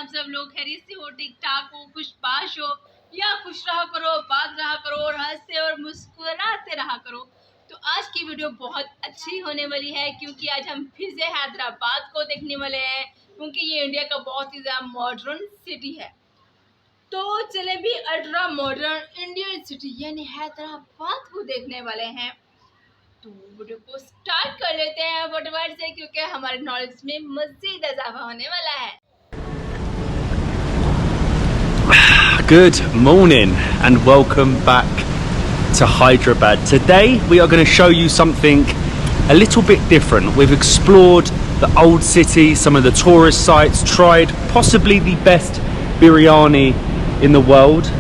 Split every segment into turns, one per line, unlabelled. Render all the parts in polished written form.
आप सब लोग खैरियत से हो, ठीक ठाक हो, खुशबाश हो या खुश रहा करो, बात रहा करो और हंसते और मुस्कुराते रहा करो। तो आज की वीडियो बहुत अच्छी होने वाली है क्योंकि आज हम फिर से हैदराबाद को देखने वाले हैं क्योंकि ये इंडिया का बहुत ही ज़्यादा मॉडर्न सिटी है। तो चले भी अल्ट्रा मॉडर्न इंडियन सिटी यानी हैदराबाद को देखने वाले हैं। तो वीडियो को स्टार्ट कर लेते हैं फटाफट से क्योंकि हमारे नॉलेज में मज़ीद इजाफा होने वाला है।
Good morning and welcome back to Hyderabad. Today we are going to show you something a little bit different. We've explored the old city, some of the tourist sites, tried possibly the best biryani in the world.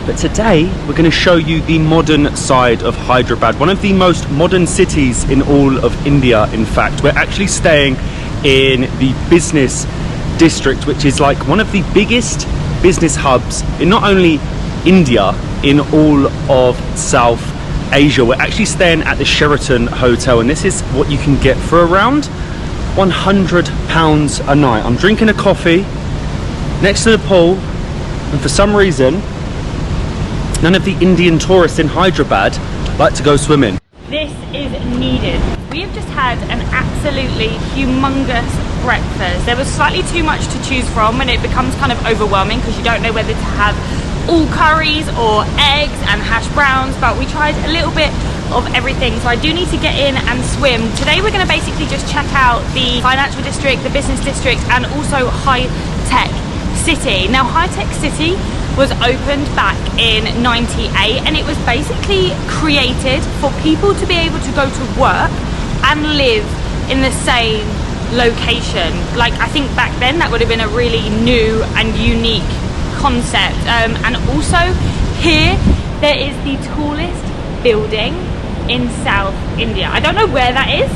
But today we're going to show you the modern side of Hyderabad, one of the most modern cities in all of India. In fact, we're actually staying in the business district, which is like one of the biggest business hubs in not only India, in all of South Asia. We're actually staying at the Sheraton Hotel, and this is what you can get for around £100 a night. I'm drinking a coffee next to the pool, and for some reason none of the Indian tourists in Hyderabad like to go swimming.
This is needed. We have just had an absolutely humongous breakfast. There was slightly too much to choose from and it becomes kind of overwhelming because you don't know whether to have all curries or eggs and hash browns, but we tried a little bit of everything. So I do need to get in and swim. Today we're going to basically just check out the financial district, the business district, and also HITEC City. Now HITEC City was opened back in '98 and it was basically created for people to be able to go to work and live in the same location. Like, I think back then that would have been a really new and unique concept. And also here there is the tallest building in South India. I don't know where that is.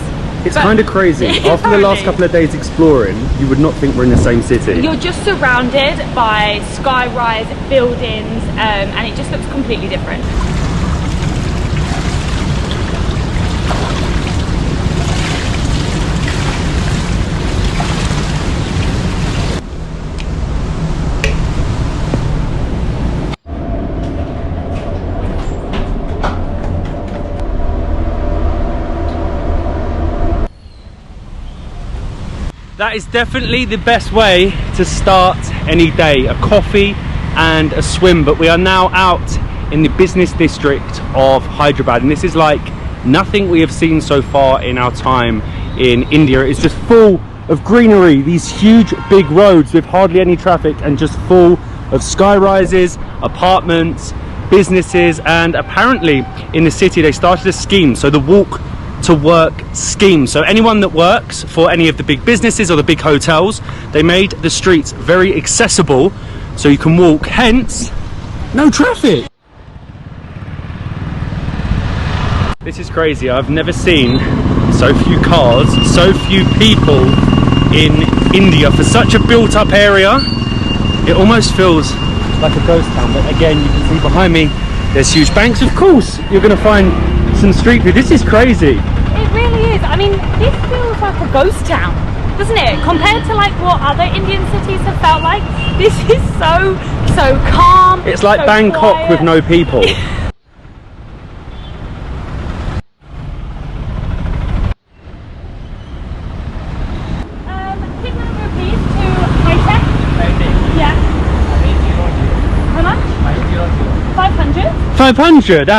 It's kind of crazy. After the last couple of days exploring, you would not think we're in the same city.
You're just surrounded by sky-rise buildings and it just looks completely different.
That is definitely the best way to start any day, a coffee and a swim. But we are now out in the business district of Hyderabad, and this is like nothing we have seen so far in our time in India. It's just full of greenery, these huge big roads with hardly any traffic and just full of sky rises, apartments, businesses, and apparently in the city they started a scheme, so the walk to work scheme. So anyone that works for any of the big businesses or the big hotels, they made the streets very accessible so you can walk, hence no traffic. This is crazy. I've never seen so few cars, so few people in India for such a built up area. It almost feels like a ghost town, but again you can see behind me there's huge banks. Of course you're going to find some street food. This is crazy.
It really is. I mean, this feels like a ghost town, doesn't it? Compared to like what other Indian cities have felt like. This is so calm.
It's like
so
Bangkok
quiet.
with no people.
Quick number please to HITEC. Yeah. How much? 500.
500?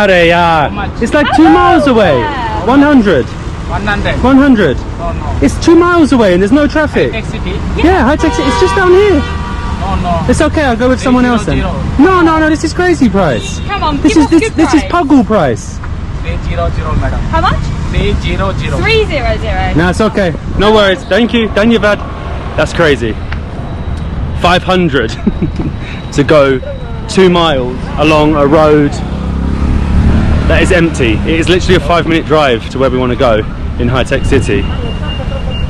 It's like 2 miles away. 100. 100.
No.
It's 2 miles away and there's no traffic.
HITEC City?
Yeah, HITEC City. It's just down here.
No.
It's okay, I'll go with someone else then. No, this is crazy price.
Come on,
This
give
is
us good
this is
price.
Puggle price.
300, madam.
How much?
300.
300.
No, it's okay. No worries. Thank you. Dhanyavad. That's crazy. 500 to go 2 miles along a road that is empty. It is literally a 5-minute drive to where we want to go in HITEC City,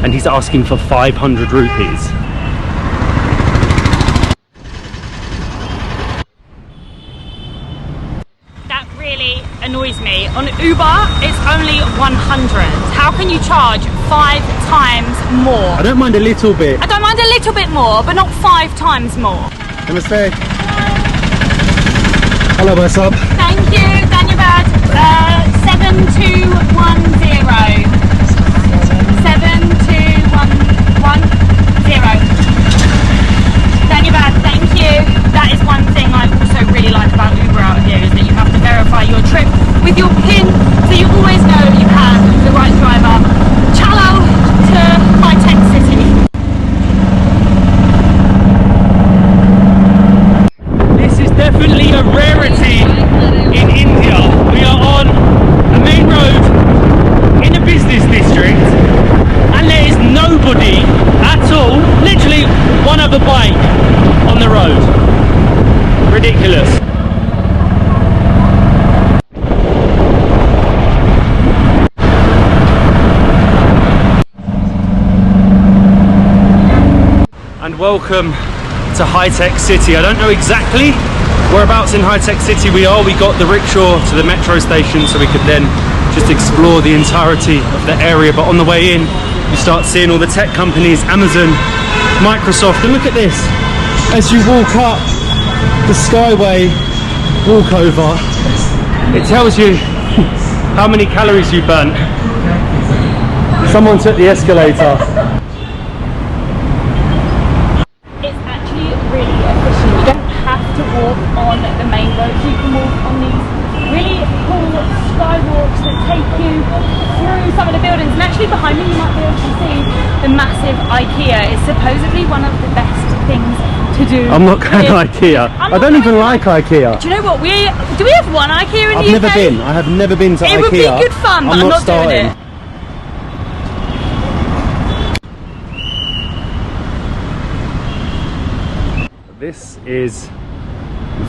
and he's asking for 500 rupees.
That really annoys me. On Uber, it's only 100. How can you charge 5 times more?
I don't mind a little bit.
I don't mind a little bit more, but not 5 times more.
Namaste. Hello, what's up?
Thank you, Dhanyabad. 7210. 72110. Dhanyabad, thank you. That is one thing I also really like about Uber out here, is that you have to verify your trip with your PIN, so you always know you have the right driver. Chalo to HITEC City.
This is definitely a rarity in India. We are on a main road in a business district and there is nobody at all, literally one other bike on the road. Ridiculous. And welcome to HITEC City. I don't know exactly whereabouts in HITEC City we are. We got the rickshaw to the metro station so we could then just explore the entirety of the area, but on the way in you start seeing all the tech companies, Amazon, Microsoft, and look at this. As you walk up the Skyway walkover, it tells you how many calories you burnt. Someone took the escalator.
It's actually really efficient. You don't have to walk on the main road. You can walk on these really cool skywalks that take you through some of the buildings. And actually behind me you might be able to see the massive IKEA. It's supposedly one of the best things to do.
I'm not going to IKEA. I don't even like IKEA.
Do you know what? Do we have one IKEA in the UK?
I've never been. I have never been to IKEA.
It would be good fun, but I'm not doing it.
This is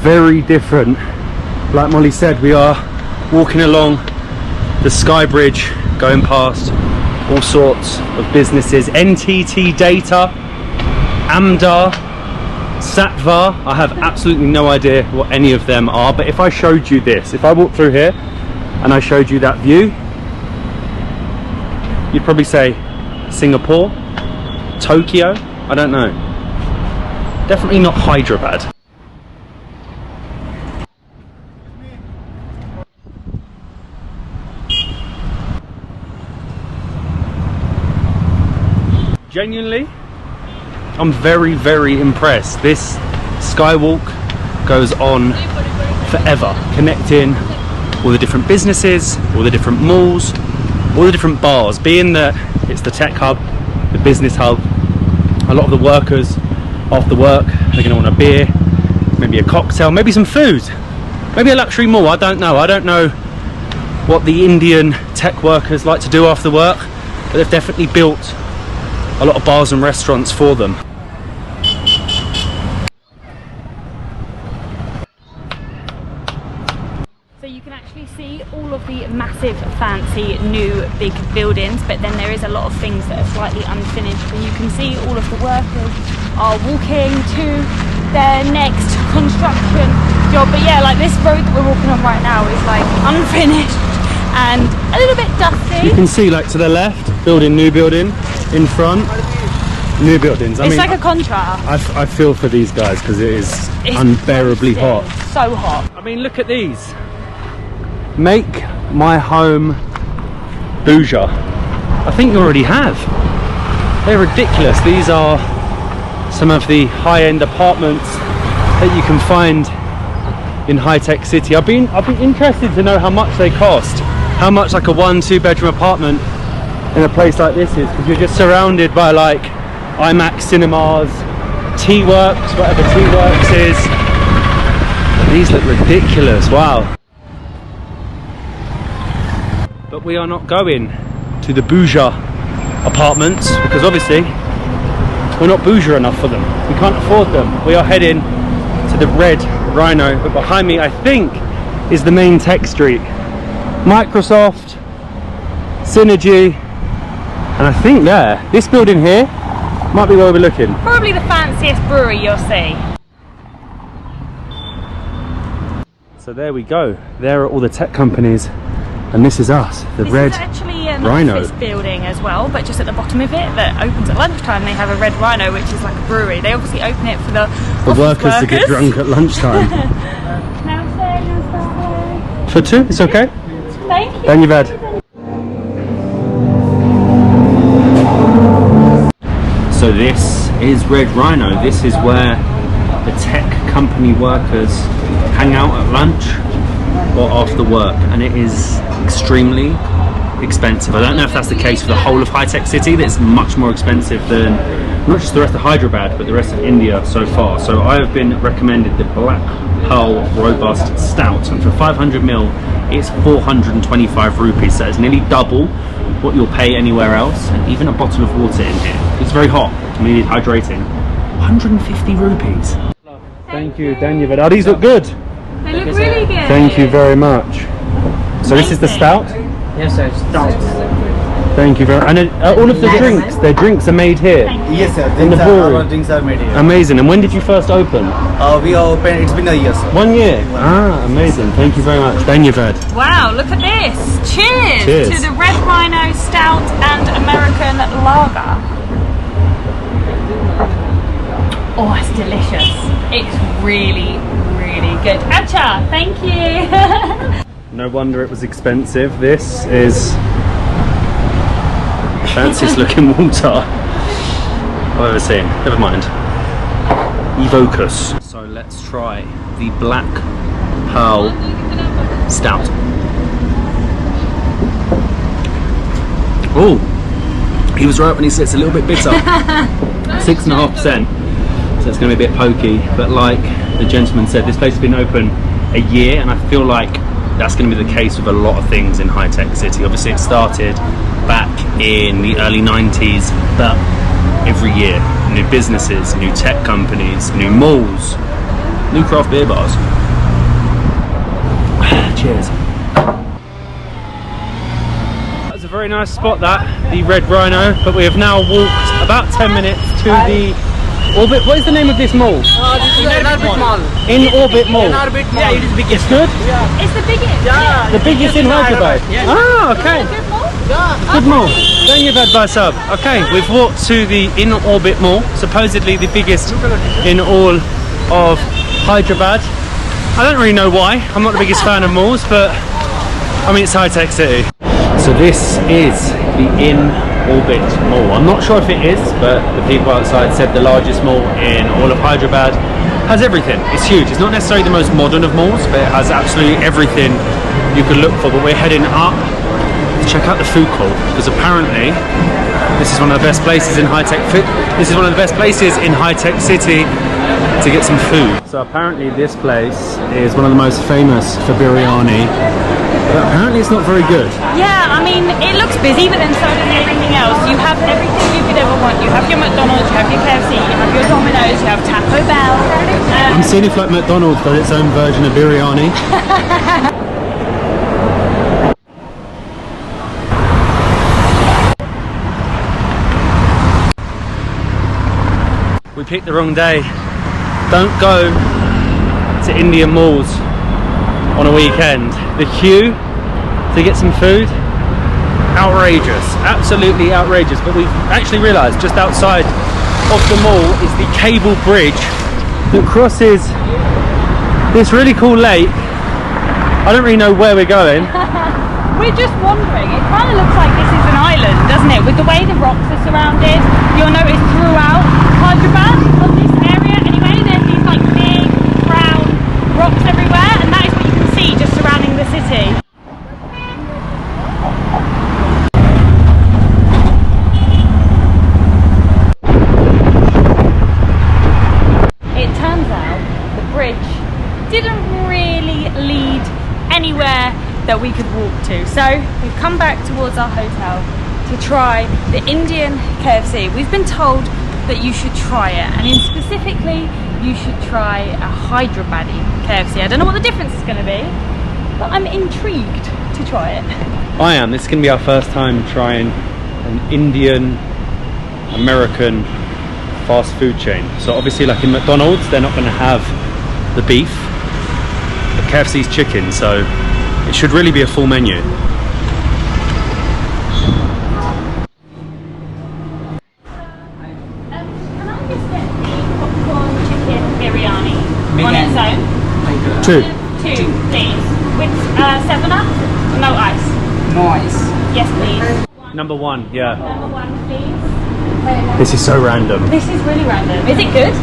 very different. Like Molly said, we are walking along the Sky Bridge, going past all sorts of businesses. NTT Data, Amdar, Satvar. I have absolutely no idea what any of them are, but if I showed you this, if I walked through here and I showed you that view, you'd probably say Singapore, Tokyo, I don't know. Definitely not Hyderabad. Genuinely, I'm very, very impressed. This skywalk goes on forever, connecting all the different businesses, all the different malls, all the different bars. Being that it's the tech hub, the business hub, a lot of the workers after work, they're going to want a beer, maybe a cocktail, maybe some food, maybe a luxury mall. I don't know what the Indian tech workers like to do after work, but they've definitely built a lot of bars and restaurants for them.
So you can actually see all of the massive, fancy, new, big buildings, but then there is a lot of things that are slightly unfinished, and you can see all of the workers are walking to their next construction job. But yeah, like this road that we're walking on right now is like unfinished and a little bit dusty.
You can see, like, to the left, new building, in front, new buildings.
It's like a contrast.
I feel for these guys because it's unbearably hot.
So hot.
I mean, look at these. Make my home bouger. I think you already have. They're ridiculous. These are some of the high-end apartments that you can find in HITEC City. I've been interested to know how much they cost, how much like a 1-2 bedroom apartment in a place like this is, because you're just surrounded by like IMAX cinemas, T-Works, whatever T-Works is. These look ridiculous. Wow. But we are not going to the bourgeois apartments because obviously we're not bourgeois enough for them. We can't afford them. We are heading to the Red Rhino, but behind me I think is the main tech street. Microsoft, Synergy, and I think this building here might be where we're looking.
Probably the fanciest brewery you'll see.
So there we go. There are all the tech companies, and this is us, the Red
This is actually
Red Rhino.
Office building as well, but just at the bottom of it that opens at lunchtime. They have a Red Rhino, which is like a brewery. They obviously open it for the
workers to get drunk at lunchtime. For two, it's okay.
Thank you.
Then you've had. So this is Red Rhino. This is where the tech company workers hang out at lunch or after work, and it is extremely expensive. I don't know if that's the case for the whole of HITEC city. That's much more expensive than not just the rest of Hyderabad, but the rest of India so far. So I have been recommended the Black Pearl Robust Stout, and for 500ml it's 425 rupees, so it's nearly double what you'll pay anywhere else, and even a bottle of water in here. It's very hot, I mean, it's hydrating. 150 rupees. Thank you, Daniel. Oh, these look good.
They look really good.
Thank you very much. So this is the stout?
Yes, sir. Stout.
Thank you very much. And all of the drinks, their drinks are made here?
Yes, sir.
In the brewery?
Our drinks are made here.
Amazing. And when did you first open?
We are open, it's been a year, sir.
1 year? Ah, amazing. Thank you very much. Danyavad.
Wow, look at this. Cheers,
Cheers
to the Red Rhino Stout and American Lager. Oh, it's delicious. It's really, really good. Acha, thank you.
No wonder it was expensive. This is the fanciest looking water I've ever seen. Never mind. Evocus. So let's try the Black Pearl Stout. Oh, he was right when he said it's a little bit bitter. 6.5%. So it's going to be a bit pokey, but like the gentleman said, this place has been open a year, and I feel like that's going to be the case with a lot of things in HITEC city. Obviously it started back in the early 90s, but every year new businesses, new tech companies, new malls, new craft beer bars. Cheers. That was a very nice spot, that, the Red Rhino, but we have now walked about 10 minutes to the Orbit. What is the name of this mall?
This is Inorbit Mall.
Inorbit Mall.
Inorbit Mall.
Yeah, it is the biggest. It's good?
Yeah.
It's the biggest.
Yeah.
The biggest in Hyderabad?
Yes.
Ah, okay.
Good mall?
Yeah.
Good mall. Danyavad by sub. Okay, we've walked to the Inorbit Mall, supposedly the biggest in all of Hyderabad. I don't really know why. I'm not the biggest fan of malls, but I mean, it's HITEC city. So this is the Inorbit Mall. I'm not sure if it is, but the people outside said the largest mall in all of Hyderabad. Has everything. It's huge. It's not necessarily the most modern of malls, but it has absolutely everything you could look for. But we're heading up to check out the food court, because apparently this is one of the best places in HITEC. This is one of the best places in HITEC city to get some food. So apparently this place is one of the most famous for biryani. But apparently it's not very good.
Yeah, I mean, it looks busy, but then so does everything else. You have everything you could ever want. You have your McDonald's, you have your KFC, you have your Domino's, you have Taco Bell.
I'm seeing if like McDonald's does its own version of biryani. We picked the wrong day. Don't go to Indian malls on a weekend. The queue to get some food, outrageous, absolutely outrageous. But we've actually realised just outside of the mall is the cable bridge that crosses this really cool lake. I don't really know where we're going.
We're just wandering. It kind of looks like this is an island, doesn't it? With the way the rocks are surrounded. You'll notice throughout Hyderabad, on this area anyway, there's these like big brown rocks everywhere, and that is what you can see just surrounding the city. It turns out the bridge didn't really lead anywhere that we could walk to, so we've come back towards our hotel to try the Indian KFC. We've been told that you should try it, and specifically you should try a Hyderabadi KFC. I don't know what the difference is going to be, but I'm intrigued to try it.
I am. This is going to be our first time trying an Indian American fast food chain. So obviously, like in McDonald's, they're not going to have the beef, but KFC's chicken, so it should really be a full menu.
just get the popcorn chicken biryani on
Biryani.
its own?
Two.
Two, please. With 7-Up? No ice.
No ice.
Yes, please.
Number one, yeah.
Number 1, please.
This is so random.
This is really random. Is it good?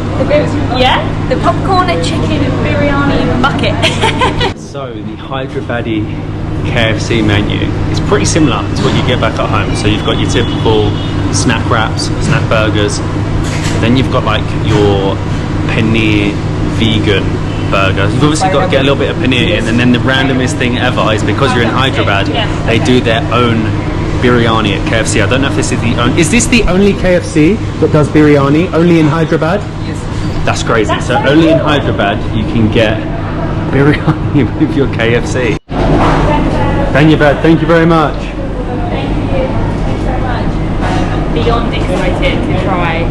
Yeah? The popcorn chicken biryani bucket.
So the Hyderabadi KFC menu is pretty similar to what you get back at home. So you've got your typical snack wraps, snack burgers. Then you've got like your paneer vegan burger. You've obviously got to get a little bit of paneer in, and then the randomest thing ever is because you're in Hyderabad, they do their own biryani at KFC. I don't know if this is the only... Is this the only KFC that does biryani? Only in Hyderabad?
Yes.
That's crazy.
That's
So
so
only in
cool.
Hyderabad you can get biryani with your KFC. Dhanyabad, thank you very much.
Thank you. Thanks so much. I'm beyond excited to try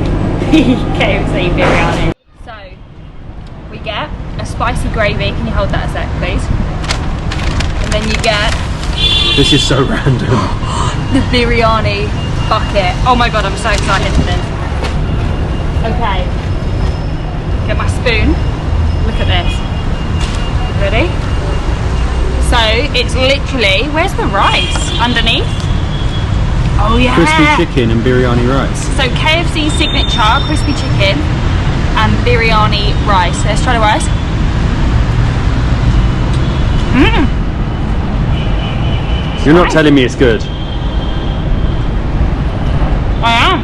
the KFC biryani. So, we get a spicy gravy. Can you hold that a sec, please? And then you get
This is so random.
the biryani bucket. Oh my god, I'm so excited for this. Okay. Get my spoon. Look at this. Ready? So it's literally, where's the rice? Underneath? Oh yeah.
Crispy chicken and biryani rice.
So KFC signature, crispy chicken and biryani rice. Let's try the rice.
You're not telling me it's good.
I am.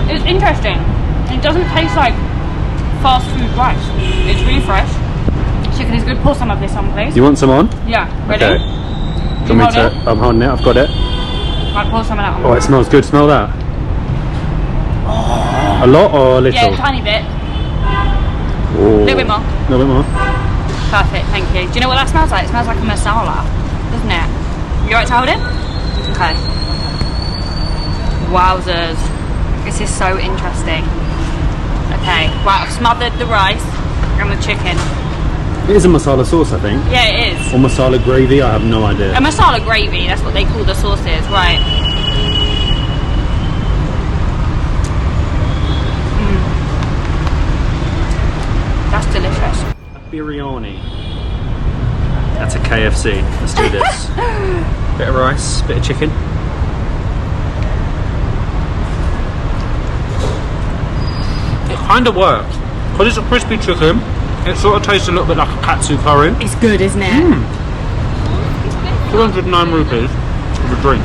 It's interesting. It doesn't taste like fast food rice. It's really fresh. Chicken is good. Pour some of this on, please.
You want some on?
Yeah. Ready?
Okay.
Do you hold it?
I'm holding it, I've got it.
Right, pour some of that on.
Oh, it smells good. Smell that. A lot or a little?
Yeah, a tiny bit.
Oh.
A little bit more.
A little bit more.
Perfect, thank you. Do you know what that smells like? It smells like a masala, doesn't it? You alright to hold it? Okay. Wowzers. This is so interesting. Okay, right, I've smothered the rice and the chicken.
It is a masala sauce, I think.
Yeah, it is.
Or masala gravy, I have no idea.
A masala gravy, that's what they call the sauces, right. That's delicious.
Biryani. That's a KFC. Let's do this. Bit of rice, bit of chicken. It kind of works. Because it's a crispy chicken, it sort of tastes a little bit like a katsu curry.
It's good, isn't it?
209 rupees for a drink.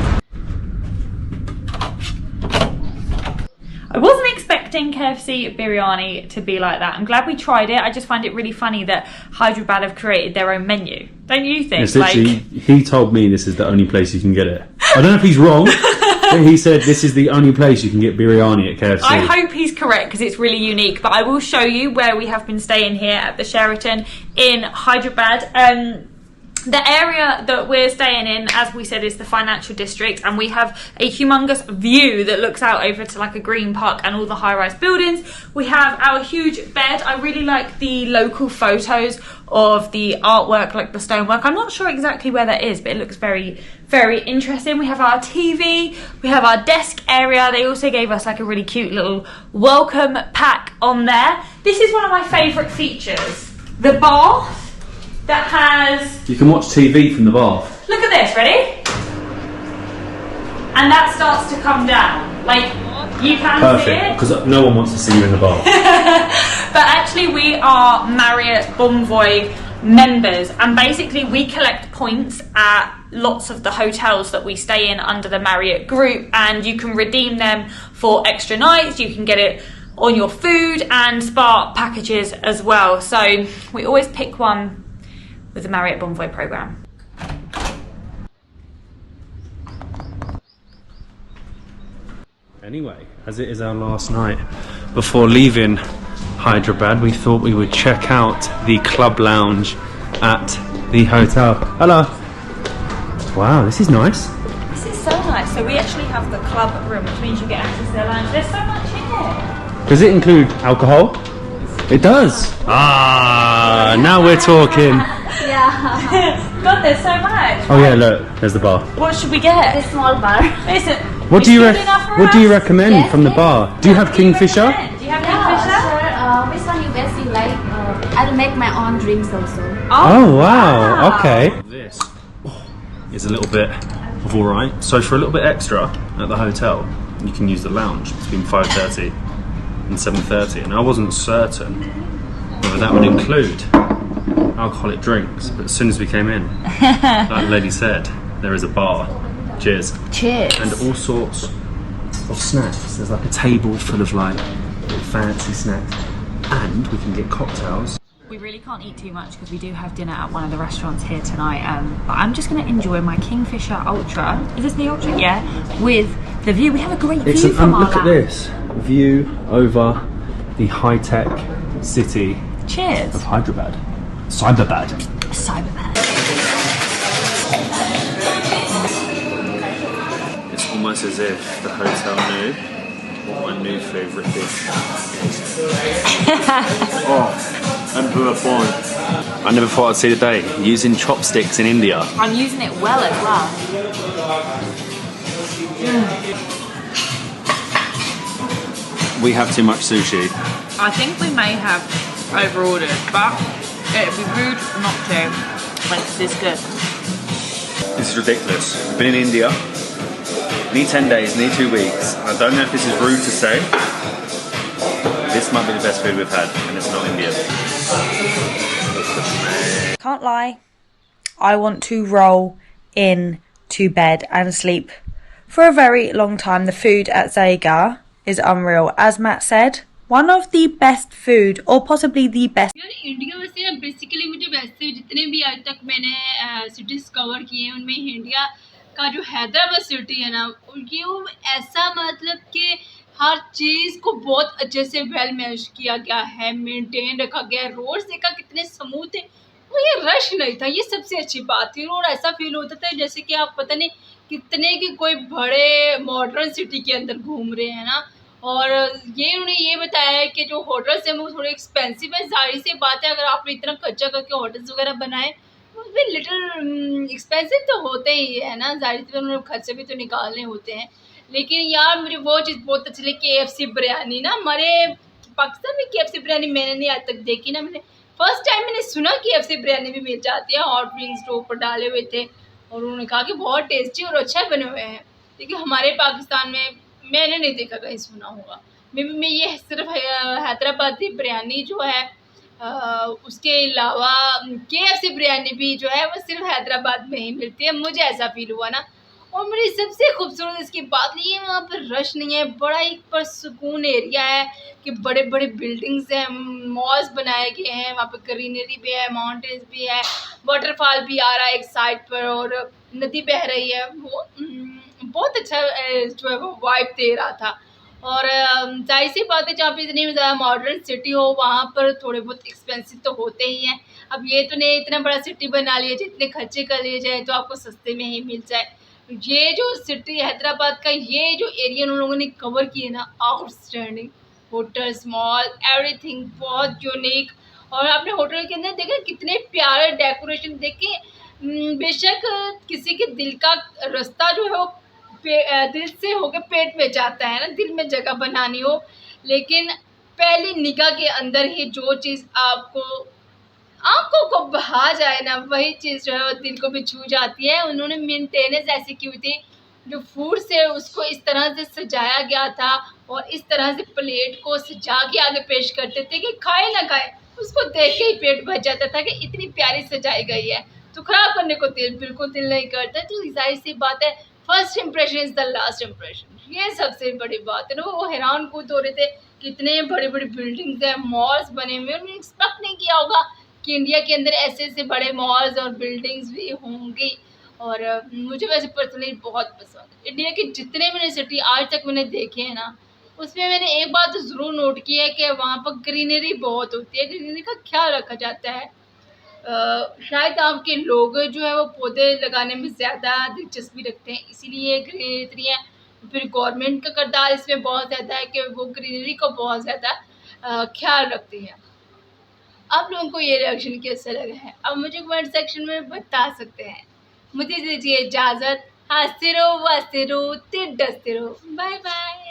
I wasn't expecting KFC biryani to be like that. I'm glad we tried it. I just find it really funny that Hyderabad have created their own menu. Don't you think?
It's literally, he told me this is the only place you can get it. I don't know if he's wrong, but he said this is the only place you can get biryani at KFC.
I hope he's correct because it's really unique. But I will show you where we have been staying here at the Sheraton in Hyderabad. The area that we're staying in, as we said, is the financial district, and we have a humongous view that looks out over to like a green park and all the high-rise buildings. We have our huge bed. I really like the local photos of the artwork, like the stonework. I'm not sure exactly where that is, but it looks very, very interesting. We have our TV, we have our desk area. They also gave us like a really cute little welcome pack on there. This is one of my favourite features, the bath. That has...
You can watch TV from the bath.
Look at this, ready? And that starts to come down. Like, you can see it.
Perfect, because no one wants to see you in the bath.
But actually we are Marriott Bonvoy members, and basically we collect points at lots of the hotels that we stay in under the Marriott group, and you can redeem them for extra nights. You can get it on your food and spa packages as well. So we always pick one with the Marriott Bonvoy program.
Anyway, as it is our last night before leaving Hyderabad, we thought we would check out the club lounge at the hotel. Hello. Wow, this is nice.
This is so nice. So we actually have the club room, which means you get access to the lounge. There's so much here.
Does it include alcohol? It does. Ah, now we're talking.
Yeah. God, there's so much.
Oh yeah, look, there's the bar.
What should we get?
A small bar.
Listen.
What do you
recommend
recommend from the bar? Do you have Kingfisher?
Do you have
make my own drinks also.
Oh wow, okay. This is a little bit of alright. So for a little bit extra at the hotel, you can use the lounge between 5:30 and 7:30. And I wasn't certain whether that would include alcoholic drinks, but as soon as we came in, like the lady said, there is a bar. Cheers.
Cheers.
And all sorts of snacks. There's like a table full of like fancy snacks, and we can get cocktails.
We really can't eat too much because we do have dinner at one of the restaurants here tonight. But I'm just going to enjoy my Kingfisher Ultra. Is this the Ultra? Yeah. With the view. We have a great view from our
look at
lounge.
this view over the high-tech city
Cheers.
of Hyderabad. Cyberbad.
Cyberbad.
It's almost as if the hotel knew what my new favourite dish is. Oh, and for a point. I never thought I'd see the day using chopsticks in India.
I'm using it well as well.
We have too much sushi.
I think we may have over-ordered, but it'd be rude not to when it's this good.
This is ridiculous. I've been in India. Need 10 days, need 2 weeks. I don't know if this is rude to say. This might be the best food we've had, and it's not Indian.
Can't lie, I want to roll in to bed and sleep for a very long time. The food at Zayga is unreal. As Matt said, one of the best food, or possibly the best.
यार India में से ना basically मुझे वैसे जितने भी आज तक मैंने सिटीज़ कवर किए हैं उनमें इंडिया का जो हैदराबाद सिटी है ना, ये वो ऐसा मतलब कि हर चीज़ को बहुत अच्छे से वेल मैनेज किया गया है, मेंटेन रखा गया है। रोड्स देखा कितने स्मूथ थे, वो ये रश नहीं था, ये सबसे अच्छी बात थी। और ऐसा फील होता था जैसे कि आप पता नहीं कितने की कोई बड़े मॉडर्न सिटी के अंदर घूम रहे हैं ना। और ये उन्होंने ये बताया है कि जो होटल्स हैं वो थोड़े एक्सपेंसिव है। जाहिर सी बात है, अगर आपने इतना खर्चा करके होटल्स वगैरह बनाए उसमें लिटिल एक्सपेंसिव तो होते ही है ना, जाहिर सी उन्होंने खर्चे भी तो निकालने होते हैं। लेकिन यार मुझे वो चीज़ बहुत अच्छी लगी, KFC बिरयानी ना। हमारे पाकिस्तान में KFC बिरयानी मैंने नहीं आज तक देखी ना। मैंने फर्स्ट टाइम मैंने सुना KFC बिरयानी भी मिल जाती है। हॉट विंग्स के ऊपर डाले हुए थे और उन्होंने कहा कि बहुत टेस्टी और अच्छा बने हुए हैं। लेकिन हमारे पाकिस्तान में मैंने नहीं देखा, कहीं सुना होगा। मैं ये सिर्फ हैदराबादी बिरयानी जो है उसके अलावा KFC बिरयानी भी जो है वो सिर्फ हैदराबाद में ही मिलती है, मुझे ऐसा फील हुआ ना। और मेरी सबसे खूबसूरत इसकी बात ये वहाँ पर रश नहीं है, बड़ा ही परसुकून एरिया है कि बड़े बड़े बिल्डिंग्स हैं, मॉल्स बनाए गए हैं, वहाँ पर ग्रीनरी भी है, माउंटेन्स भी है, वाटरफॉल भी आ रहा है एक साइड पर और नदी बह रही है। वो बहुत अच्छा जो है वो वाइब दे रहा था। और जाहिर सी बात है, जहाँ पे इतनी ज़्यादा मॉडर्न सिटी हो वहाँ पर थोड़े बहुत एक्सपेंसिव तो होते ही हैं। अब ये तो नहीं इतना बड़ा सिटी बना लिया जितने खर्चे कर लिए जाए तो आपको सस्ते में ही मिल जाए। ये जो सिटी हैदराबाद का ये जो एरिया उन लोगों ने कवर किए ना, आउटस्टैंडिंग। होटल्स, मॉल, एवरीथिंग बहुत यूनिक। और आपने होटल के अंदर देखा कितने प्यारे डेकोरेशन देखे। बेशक किसी के दिल का रास्ता जो है वो दिल से होकर पेट में जाता है ना, दिल में जगह बनानी हो, लेकिन पहली निगाह के अंदर ही जो चीज़ आपको आंखों को बहा जाए ना, वही चीज़ जो है वो दिल को भी छू जाती है। उन्होंने मेंटेनेंस ऐसी की हुई थी, जो फूड से उसको इस तरह से सजाया गया था और इस तरह से प्लेट को सजा के आगे पेश करते थे कि खाए ना खाए उसको देख के ही पेट भर जाता था कि इतनी प्यारी सजाई गई है। तो खराब करने को बिल्कुल दिल नहीं करता। तो जाहिर सी बात है, first impression is the last impression, ये सबसे बड़ी बात है ना। वो हैरान कूद हो रहे थे, कितने बड़ी बड़ी बिल्डिंग्स हैं, मॉल्स बने हुए। उन्होंने एक्सपेक्ट नहीं किया होगा कि इंडिया के अंदर ऐसे ऐसे बड़े मॉल्स और बिल्डिंग्स भी होंगी। और मुझे वैसे पर्सनली बहुत पसंद है। इंडिया के जितने मैंने सिटी आज तक मैंने देखे हैं ना, उसमें मैंने एक बात तो ज़रूर नोट की है कि वहाँ पर ग्रीनरी बहुत होती है, ग्रीनरी का ख्याल रखा जाता है। शायद आपके लोग जो है वो पौधे लगाने में ज़्यादा दिलचस्पी रखते हैं, इसीलिए ग्रीनरी है। फिर गवर्नमेंट का किरदार इसमें बहुत ज़्यादा है कि वो ग्रीनरी को बहुत ज़्यादा ख्याल रखती है। आप लोगों को ये रिएक्शन कैसा लगा है, अब मुझे कमेंट सेक्शन में बता सकते हैं। मुझे दीजिए इजाज़त, हंसते रहो, वसते रहो, डसते रहो। Bye bye.